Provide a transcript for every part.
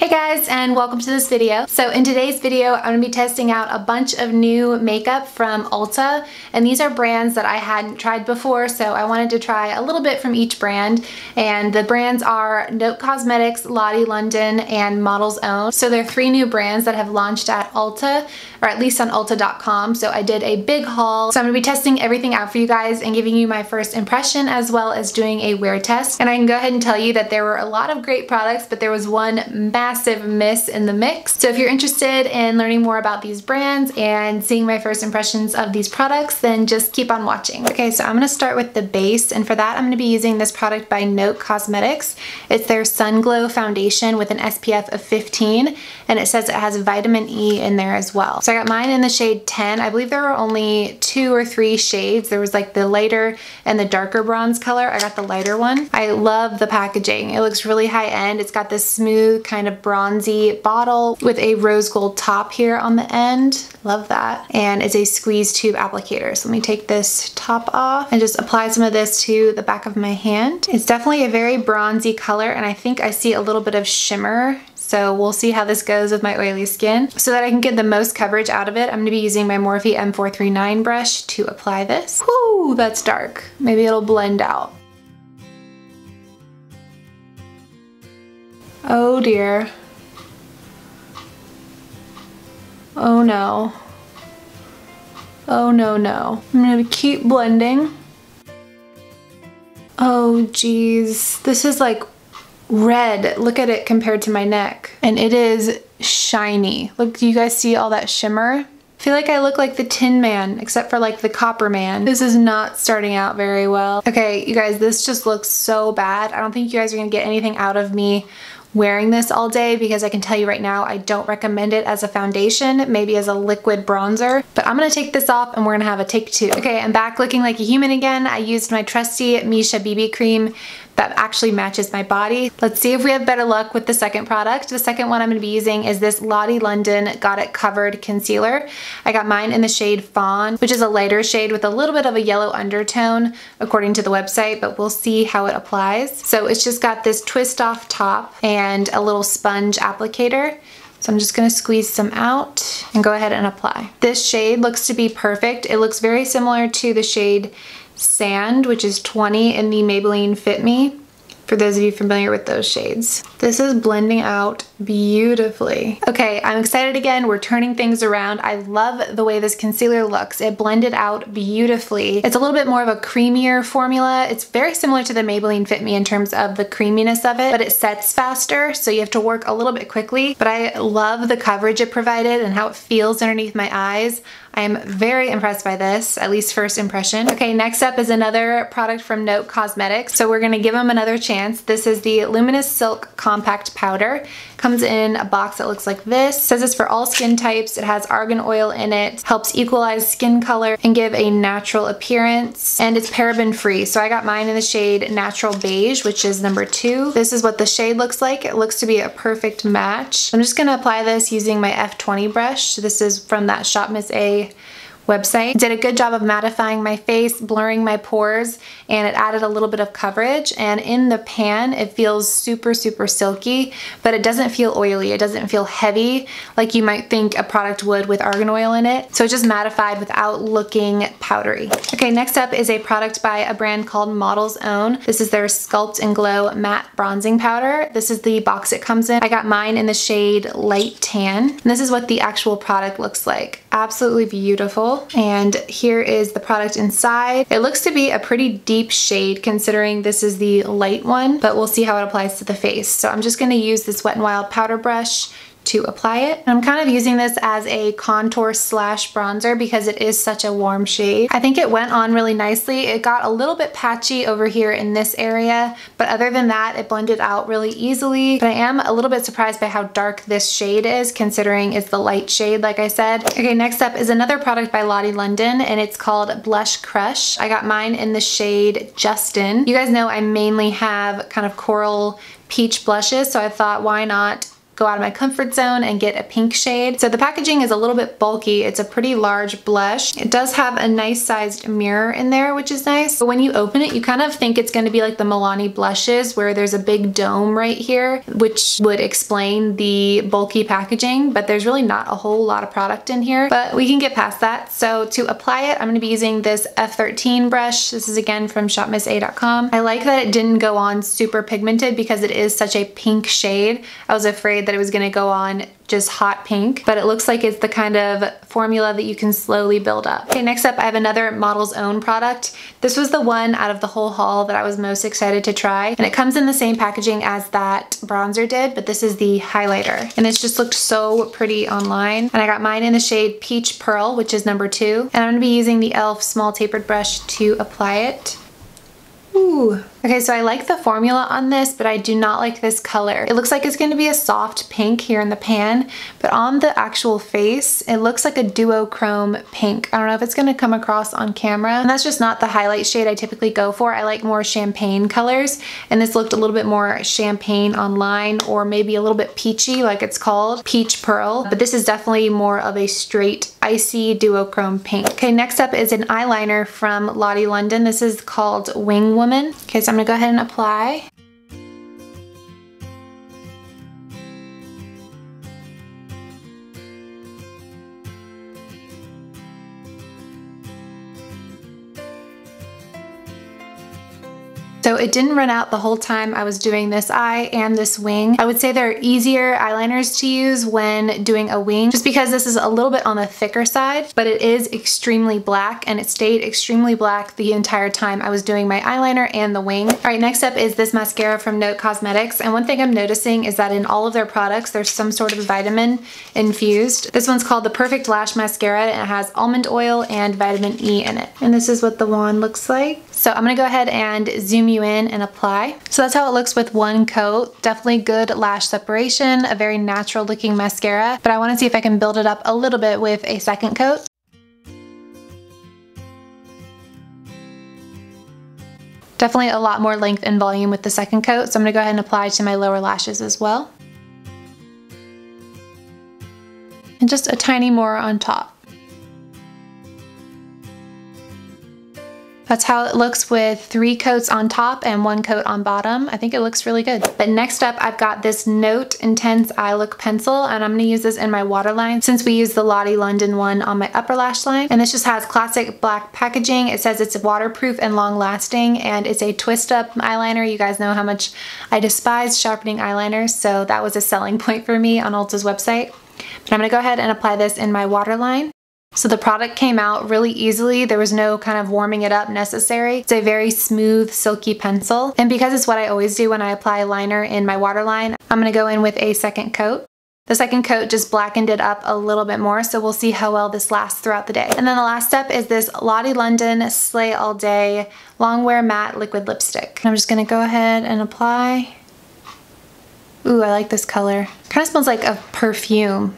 Hey guys, and welcome to this video. So in today's video, I'm going to be testing out a bunch of new makeup from Ulta, and these are brands that I hadn't tried before, so I wanted to try a little bit from each brand. And the brands are Cosmetics, Lottie London, and Model's Own. So there are 3 new brands that have launched at Ulta, or at least on Ulta.com. So I did a big haul. So I'm going to be testing everything out for you guys and giving you my first impression, as well as doing a wear test. And I can go ahead and tell you that there were a lot of great products, but there was one massive miss in the mix. So if you're interested in learning more about these brands and seeing my first impressions of these products, then just keep on watching. Okay, so I'm going to start with the base, and for that I'm going to be using this product by Cosmetics. It's their Sun Glow foundation with an SPF of 15, and it says it has vitamin E in there as well. So I got mine in the shade 10. I believe there were only 2 or 3 shades. There was like the lighter and the darker bronze color. I got the lighter one. I love the packaging. It looks really high end. It's got this smooth kind of bronzy bottle with a rose gold top here on the end. Love that. And it's a squeeze tube applicator. So let me take this top off and just apply some of this to the back of my hand. It's definitely a very bronzy color, and I think I see a little bit of shimmer. So we'll see how this goes with my oily skin. So that I can get the most coverage out of it, I'm gonna be using my Morphe M439 brush to apply this. Whoo, that's dark. Maybe it'll blend out. Oh dear. Oh no. Oh no, no. I'm gonna keep blending. Oh geez. This is like red. Look at it compared to my neck. And it is shiny. Look, do you guys see all that shimmer? I feel like I look like the Tin Man, except for like the Copper Man. This is not starting out very well. Okay, you guys, this just looks so bad. I don't think you guys are gonna get anything out of me wearing this all day, because I can tell you right now, I don't recommend it as a foundation, maybe as a liquid bronzer. But I'm gonna take this off and we're gonna have a take 2. Okay, I'm back looking like a human again. I used my trusty Misha BB Cream that actually matches my body. Let's see if we have better luck with the second product. The second one I'm gonna be using is this Lottie London Got It Covered Concealer. I got mine in the shade Fawn, which is a lighter shade with a little bit of a yellow undertone, according to the website, but we'll see how it applies. So it's just got this twist off top and a little sponge applicator. So I'm just gonna squeeze some out and go ahead and apply. This shade looks to be perfect. It looks very similar to the shade Sand, which is 20 in the Maybelline Fit Me, for those of you familiar with those shades. This is blending out beautifully. Okay, I'm excited again. We're turning things around. I love the way this concealer looks. It blended out beautifully. It's a little bit more of a creamier formula. It's very similar to the Maybelline Fit Me in terms of the creaminess of it, but it sets faster, so you have to work a little bit quickly. But I love the coverage it provided and how it feels underneath my eyes. I am very impressed by this, at least first impression. Okay, next up is another product from Cosmetics. So we're gonna give them another chance. This is the Luminous Silk Compact Powder. Comes in a box that looks like this. It says it's for all skin types. It has argan oil in it, helps equalize skin color and give a natural appearance, and it's paraben free. So I got mine in the shade Natural Beige, which is number 2. This is what the shade looks like. It looks to be a perfect match. I'm just gonna apply this using my F20 brush. This is from that Shop Miss A website. Did a good job of mattifying my face, blurring my pores, and it added a little bit of coverage. And in the pan, it feels super, super silky, but it doesn't feel oily. It doesn't feel heavy like you might think a product would with argan oil in it. So it just mattified without looking powdery. Okay, next up is a product by a brand called Model's Own. This is their Sculpt and Glow Matte Bronzing Powder. This is the box it comes in. I got mine in the shade Light Tan. And this is what the actual product looks like. Absolutely beautiful. And here is the product inside. It looks to be a pretty deep shade considering this is the light one, but we'll see how it applies to the face. So I'm just gonna use this Wet n Wild powder brush to apply it. I'm kind of using this as a contour slash bronzer because it is such a warm shade. I think it went on really nicely. It got a little bit patchy over here in this area, but other than that, it blended out really easily. But I am a little bit surprised by how dark this shade is considering it's the light shade, like I said. Okay, next up is another product by Lottie London, and it's called Blush Crush. I got mine in the shade Justin. You guys know I mainly have kind of coral peach blushes, so I thought why not go out of my comfort zone and get a pink shade. So the packaging is a little bit bulky. It's a pretty large blush. It does have a nice sized mirror in there, which is nice. But when you open it, you kind of think it's going to be like the Milani blushes where there's a big dome right here, which would explain the bulky packaging, but there's really not a whole lot of product in here, but we can get past that. So to apply it, I'm going to be using this F13 brush. This is again from shopmissa.com. I like that it didn't go on super pigmented because it is such a pink shade. I was afraid that it was going to go on just hot pink, but it looks like it's the kind of formula that you can slowly build up. Okay, next up I have another Model's Own product. This was the one out of the whole haul that I was most excited to try, and it comes in the same packaging as that bronzer did, but this is the highlighter, and it's just looked so pretty online. And I got mine in the shade Peach Pearl, which is number 2, and I'm going to be using the e.l.f. small tapered brush to apply it. Ooh. Okay, so I like the formula on this, but I do not like this color. It looks like it's going to be a soft pink here in the pan, but on the actual face, it looks like a duochrome pink. I don't know if it's going to come across on camera, and that's just not the highlight shade I typically go for. I like more champagne colors, and this looked a little bit more champagne online, or maybe a little bit peachy, like it's called Peach Pearl, but this is definitely more of a straight icy duochrome pink. Okay, next up is an eyeliner from Lottie London. This is called Wing Woman. Okay, so I'm gonna go ahead and apply. So it didn't run out the whole time I was doing this eye and this wing. I would say they're easier eyeliners to use when doing a wing, just because this is a little bit on the thicker side, but it is extremely black, and it stayed extremely black the entire time I was doing my eyeliner and the wing. All right, next up is this mascara from Note Cosmetics, and one thing I'm noticing is that in all of their products there's some sort of vitamin infused. This one's called the Perfect Lash Mascara, and it has almond oil and vitamin E in it. And this is what the wand looks like. So I'm gonna go ahead and zoom you in and apply. So that's how it looks with one coat. Definitely good lash separation, a very natural looking mascara, but I want to see if I can build it up a little bit with a second coat. Definitely a lot more length and volume with the second coat, so I'm gonna go ahead and apply to my lower lashes as well. And just a tiny more on top. That's how it looks with 3 coats on top and 1 coat on bottom. I think it looks really good. But next up, I've got this Note Intense Eye Look Pencil, and I'm gonna use this in my waterline since we use the Lottie London one on my upper lash line. And this just has classic black packaging. It says it's waterproof and long lasting, and it's a twist up eyeliner. You guys know how much I despise sharpening eyeliners, so that was a selling point for me on Ulta's website. But I'm gonna go ahead and apply this in my waterline. So the product came out really easily. There was no kind of warming it up necessary. It's a very smooth, silky pencil. And because it's what I always do when I apply liner in my waterline, I'm gonna go in with a second coat. The second coat just blackened it up a little bit more, so we'll see how well this lasts throughout the day. And then the last step is this Lottie London Slay All Day Longwear Matte Liquid Lipstick. I'm just gonna go ahead and apply. Ooh, I like this color. Kind of smells like a perfume.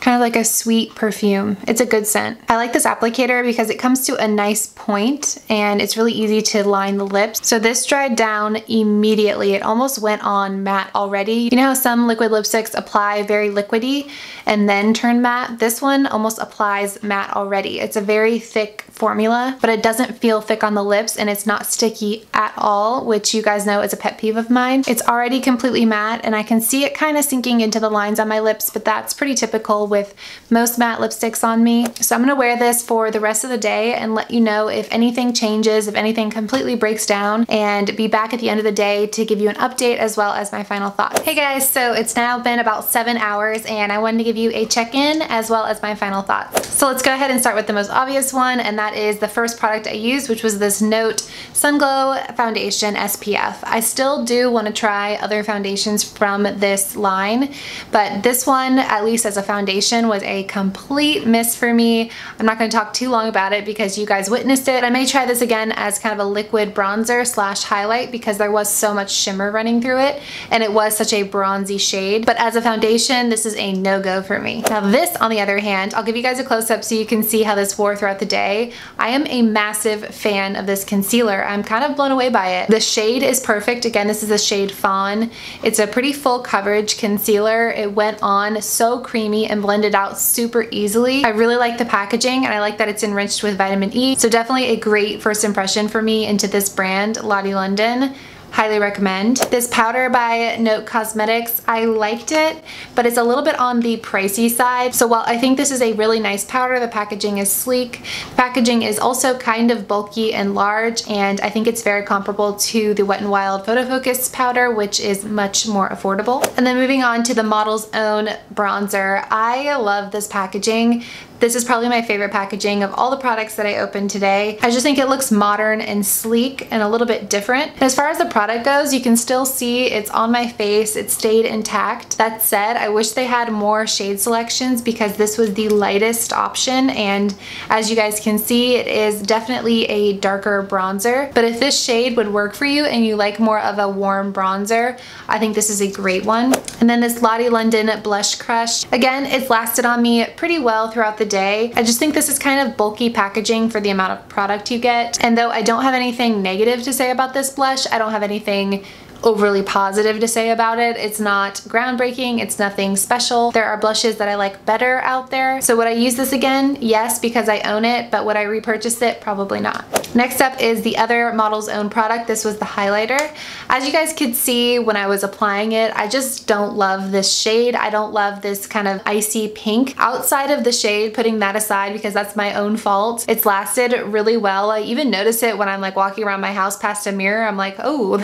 Kind of like a sweet perfume. It's a good scent. I like this applicator because it comes to a nice point and it's really easy to line the lips. So this dried down immediately. It almost went on matte already. You know how some liquid lipsticks apply very liquidy and then turn matte? This one almost applies matte already. It's a very thick formula, but it doesn't feel thick on the lips, and it's not sticky at all, which you guys know is a pet peeve of mine. It's already completely matte, and I can see it kind of sinking into the lines on my lips, but that's pretty typical with most matte lipsticks on me. So I'm gonna wear this for the rest of the day and let you know if anything changes, if anything completely breaks down, and be back at the end of the day to give you an update as well as my final thoughts. Hey guys, so it's now been about 7 hours, and I wanted to give you a check-in as well as my final thoughts. So let's go ahead and start with the most obvious one, and that is the first product I used, which was this Note Sun Glow Foundation SPF. I still do want to try other foundations from this line, but this one, at least as a foundation, foundation was a complete miss for me. I'm not going to talk too long about it because you guys witnessed it. I may try this again as kind of a liquid bronzer slash highlight because there was so much shimmer running through it and it was such a bronzy shade. But as a foundation, this is a no-go for me. Now this, on the other hand, I'll give you guys a close-up so you can see how this wore throughout the day. I am a massive fan of this concealer. I'm kind of blown away by it. The shade is perfect. Again, this is the shade Fawn. It's a pretty full coverage concealer. It went on so creamy and blended out super easily. I really like the packaging and I like that it's enriched with vitamin E. So definitely a great first impression for me into this brand, Lottie London. Highly recommend. This powder by Note Cosmetics, I liked it, but it's a little bit on the pricey side. So while I think this is a really nice powder, the packaging is sleek. The packaging is also kind of bulky and large, and I think it's very comparable to the Wet n Wild Photo Focus powder, which is much more affordable. And then moving on to the Model's Own bronzer. I love this packaging. This is probably my favorite packaging of all the products that I opened today. I just think it looks modern and sleek and a little bit different. And as far as the product goes, you can still see it's on my face. It stayed intact. That said, I wish they had more shade selections because this was the lightest option. And as you guys can see, it is definitely a darker bronzer. But if this shade would work for you and you like more of a warm bronzer, I think this is a great one. And then this Lottie London Blush Crush. Again, it's lasted on me pretty well throughout the day. I just think this is kind of bulky packaging for the amount of product you get. And though I don't have anything negative to say about this blush, I don't have anything overly positive to say about it. It's not groundbreaking, it's nothing special. There are blushes that I like better out there. So would I use this again? Yes, because I own it, but would I repurchase it? Probably not. Next up is the other Model's Own product. This was the highlighter. As you guys could see when I was applying it, I just don't love this shade. I don't love this kind of icy pink. Outside of the shade, putting that aside because that's my own fault, it's lasted really well. I even notice it when I'm like walking around my house past a mirror. I'm like, oh,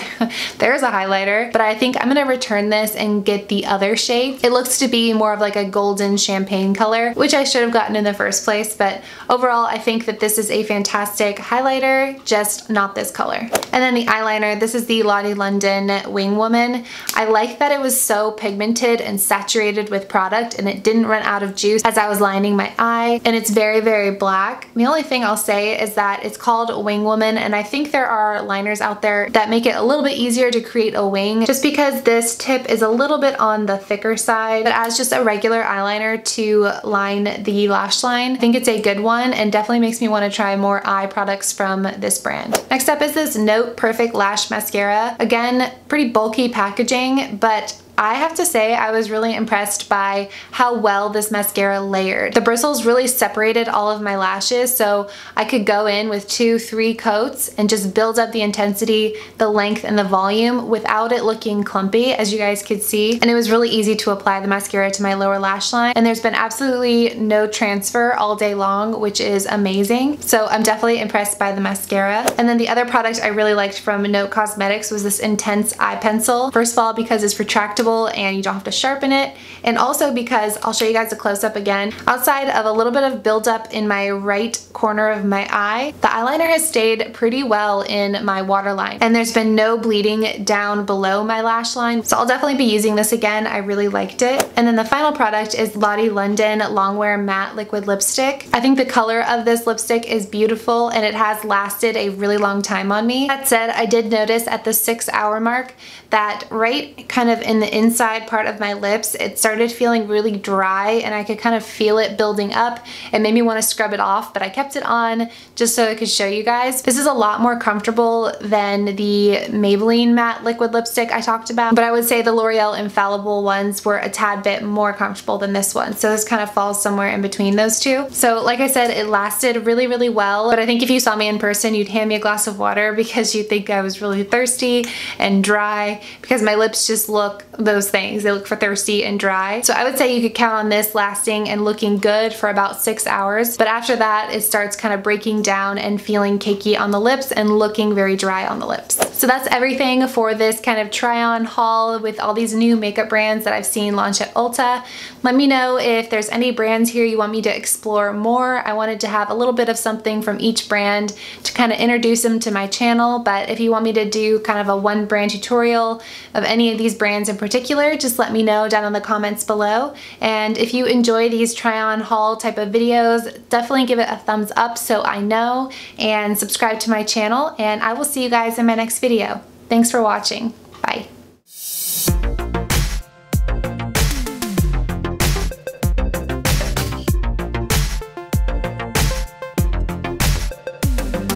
there's a highlighter. But I think I'm gonna return this and get the other shade. It looks to be more of like a golden champagne color, which I should have gotten in the first place. But overall, I think that this is a fantastic highlighter, just not this color. And then the eyeliner, this is the Lottie London Wing Woman. I like that it was so pigmented and saturated with product and it didn't run out of juice as I was lining my eye, and it's very, very black. The only thing I'll say is that it's called Wing Woman, and I think there are liners out there that make it a little bit easier to create a wing, just because this tip is a little bit on the thicker side. But as just a regular eyeliner to line the lash line, I think it's a good one and definitely makes me want to try more eye products from this brand. Next up is this Note Perfect Lash Mascara. Again, pretty bulky packaging, but I have to say I was really impressed by how well this mascara layered. The bristles really separated all of my lashes, so I could go in with 2-3 coats and just build up the intensity, the length, and the volume without it looking clumpy, as you guys could see. And it was really easy to apply the mascara to my lower lash line, and there's been absolutely no transfer all day long, which is amazing. So I'm definitely impressed by the mascara. And then the other product I really liked from Note Cosmetics was this Intense Eye Pencil. First of all, because it's retractable and you don't have to sharpen it, and also because I'll show you guys a close-up again. Outside of a little bit of buildup in my right corner of my eye, the eyeliner has stayed pretty well in my waterline, and there's been no bleeding down below my lash line, so I'll definitely be using this again. I really liked it. And then the final product is Lottie London Longwear Matte Liquid Lipstick. I think the color of this lipstick is beautiful and it has lasted a really long time on me. That said, I did notice at the 6-hour mark that right kind of in the inside part of my lips, it started feeling really dry and I could kind of feel it building up. It made me want to scrub it off, but I kept it on just so I could show you guys. This is a lot more comfortable than the Maybelline matte liquid lipstick I talked about, but I would say the L'Oreal Infallible ones were a tad bit more comfortable than this one. So this kind of falls somewhere in between those two. So like I said, it lasted really, really well, but I think if you saw me in person, you'd hand me a glass of water because you'd think I was really thirsty and dry, because my lips just look those things. They look for thirsty and dry. So I would say you could count on this lasting and looking good for about 6 hours. But after that, it starts kind of breaking down and feeling cakey on the lips and looking very dry on the lips. So that's everything for this kind of try on haul with all these new makeup brands that I've seen launch at Ulta. Let me know if there's any brands here you want me to explore more. I wanted to have a little bit of something from each brand to kind of introduce them to my channel. But if you want me to do kind of a one brand tutorial of any of these brands in particular, particular, just let me know down in the comments below. And if you enjoy these try-on haul type of videos, definitely give it a thumbs up so I know, and subscribe to my channel, and I will see you guys in my next video. Thanks for watching. Bye.